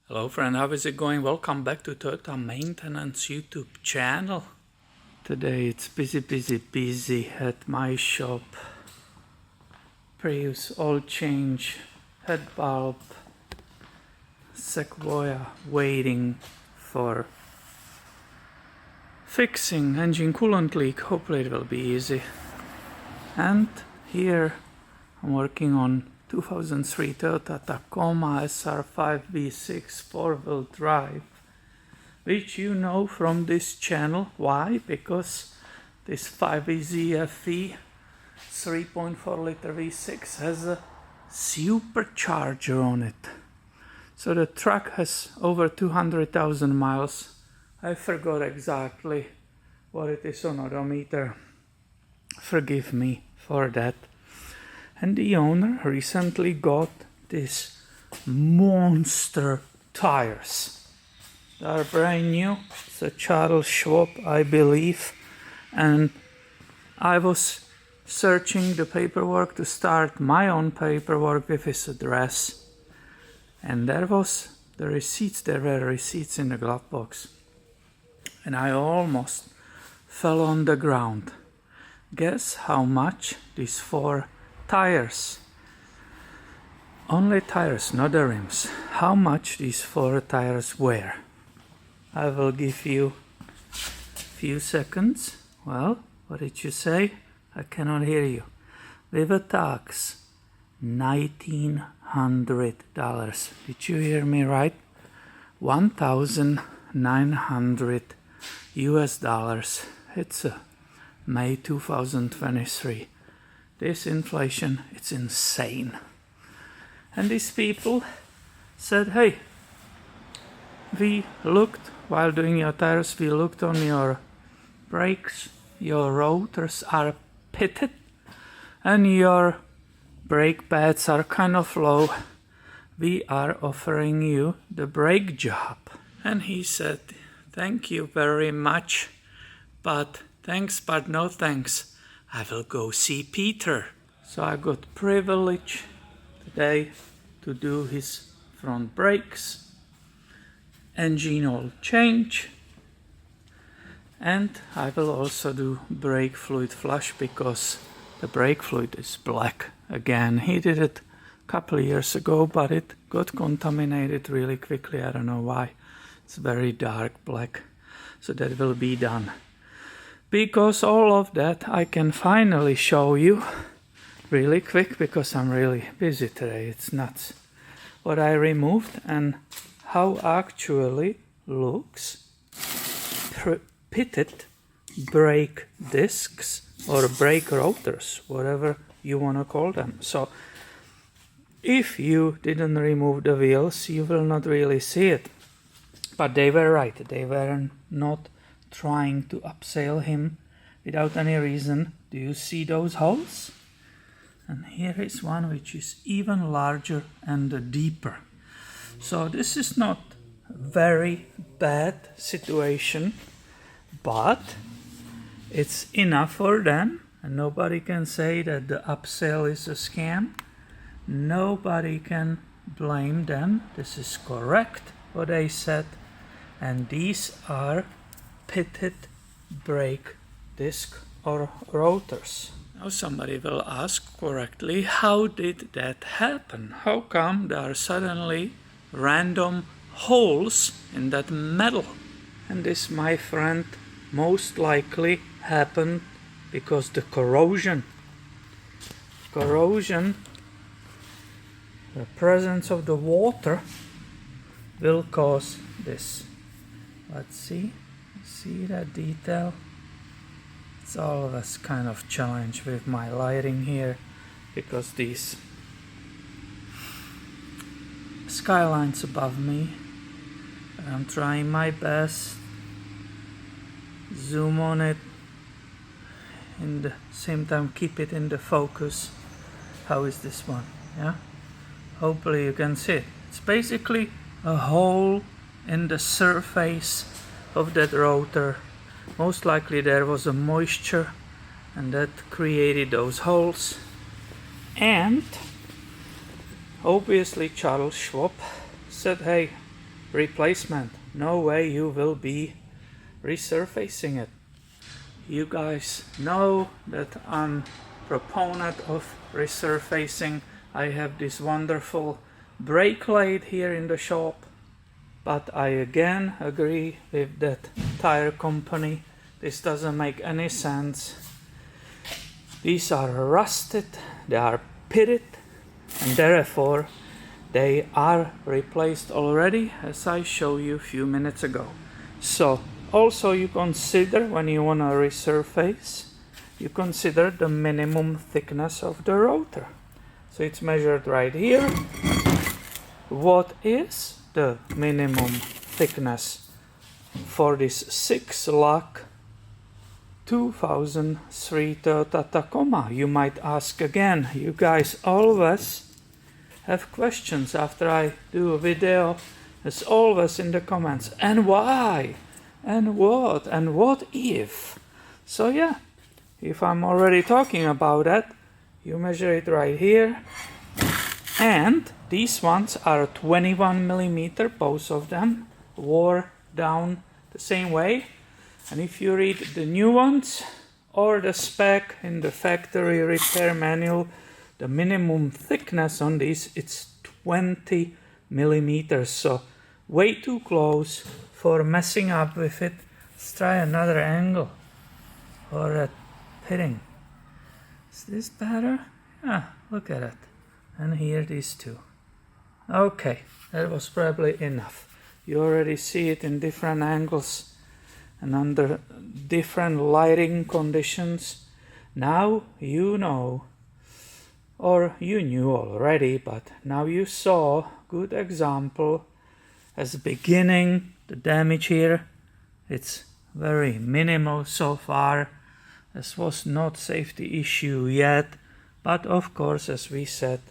Hello friend, how is it going? Welcome back to Toyota Maintenance YouTube channel. Today it's busy at my shop. Prius oil change, head bulb, Sequoia waiting for fixing engine coolant leak. Hopefully it will be easy. And here I'm working on 2003 Toyota Tacoma SR5 V6 4-wheel drive, which you know from this channel. Why? Because this 5EZFE 3.4 liter V6 has a supercharger on it. So the truck has over 200,000 miles. I forgot exactly what it is on odometer. Forgive me for that. And the owner recently got these monster tires. They are brand new. It's a Charles Schwab, I believe. And I was searching the paperwork to start my own paperwork with his address. And there was the receipts. There were receipts in the glove box. And I almost fell on the ground. Guess how much these 4 tires, only tires, not the rims, how much these 4 tires were? I will give you a few seconds. Well, what did you say? I cannot hear you. With a tax, $1,900. Did you hear me right? $1,900 US. It's May 2023. This inflation, it's insane. And these people said, hey, we looked, while doing your tires, we looked on your brakes, your rotors are pitted, and your brake pads are kind of low. We are offering you the brake job. And he said, thank you very much, but thanks, but no thanks. I will go see Peter. So I got privilege today to do his front brakes, engine oil change, and I will also do brake fluid flush because the brake fluid is black again. He did it a couple of years ago, but it got contaminated really quickly. I don't know why. It's very dark black. So that will be done. Because all of that I can finally show you really quick because I'm really busy today. It's nuts. What I removed and how actually looks pitted brake discs or brake rotors, whatever you want to call them. So if you didn't remove the wheels, you will not really see it. But they were right. They were not trying to upsell him without any reason. Do you see those holes? And here is one which is even larger and deeper. So this is not a very bad situation, but it's enough for them, and nobody can say that the upsell is a scam. Nobody can blame them. This is correct what they said, and these are pitted brake disc or rotors. Now somebody will ask correctly, how did that happen? How come there are suddenly random holes in that metal? And this, my friend, most likely happened because the corrosion, the presence of the water will cause this. Let's see that detail. It's always kind of challenge with my lighting here because these skylines above me. I'm trying my best. Zoom on it. In the same time keep it in the focus. How is this one? Yeah? Hopefully you can see it. It's basically a hole in the surface of that rotor. Most likely there was a moisture and that created those holes. And obviously Charles Schwab said, hey, replacement. No way you will be resurfacing it. You guys know that I'm proponent of resurfacing. I have this wonderful brake lathe here in the shop, but I again agree with that tire company. This doesn't make any sense. These are rusted, they are pitted, and therefore they are replaced already, as I showed you a few minutes ago. So also you consider, when you want to resurface, you consider the minimum thickness of the rotor. So it's measured right here. What is the minimum thickness for this 6-lug 2003 Toyota Tacoma? You might ask again. You guys always have questions after I do a video. It's always in the comments. And why? And what? And what if? So yeah, if I'm already talking about that, you measure it right here. And these ones are 21 millimeter, both of them, wore down the same way. And if you read the new ones or the spec in the factory repair manual, the minimum thickness on these, it's 20 millimeters. So way too close for messing up with it. Let's try another angle for that pitting. Is this better? Yeah, look at it. And here these two. Okay, that was probably enough. You already see it in different angles and under different lighting conditions. Now you know, or you knew already, but now you saw good example as beginning. The damage here, it's very minimal so far. This was not safety issue yet, but of course, as we said,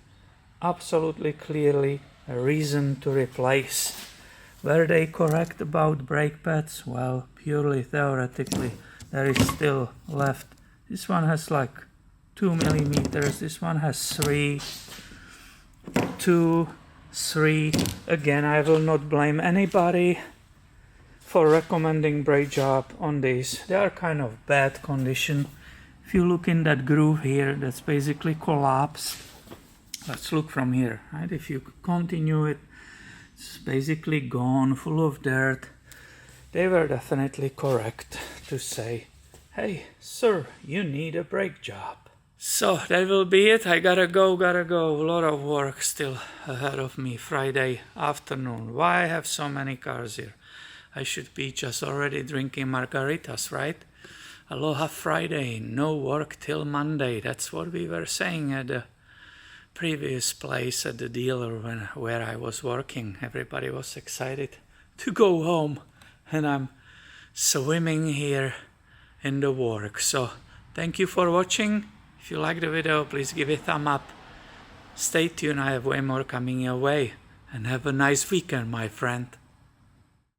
absolutely clearly a reason to replace. Were they correct about brake pads? Well, purely theoretically, there is still left. This one has like 2 millimeters, this one has 3, 2, 3. Again, I will not blame anybody for recommending brake job on these. They are kind of bad condition. If you look in that groove here, that's basically collapsed. Let's look from here, right? If you continue it, it's basically gone, full of dirt. They were definitely correct to say, hey, sir, you need a brake job. So that will be it. I gotta go. A lot of work still ahead of me Friday afternoon. Why I have so many cars here? I should be just already drinking margaritas, right? Aloha Friday, no work till Monday. That's what we were saying at the previous place at the dealer where I was working. Everybody was excited to go home, and I'm swimming here in the work. So thank you for watching. If you like the video, please give it a thumb up. Stay tuned, I have way more coming your way. And have a nice weekend, my friend.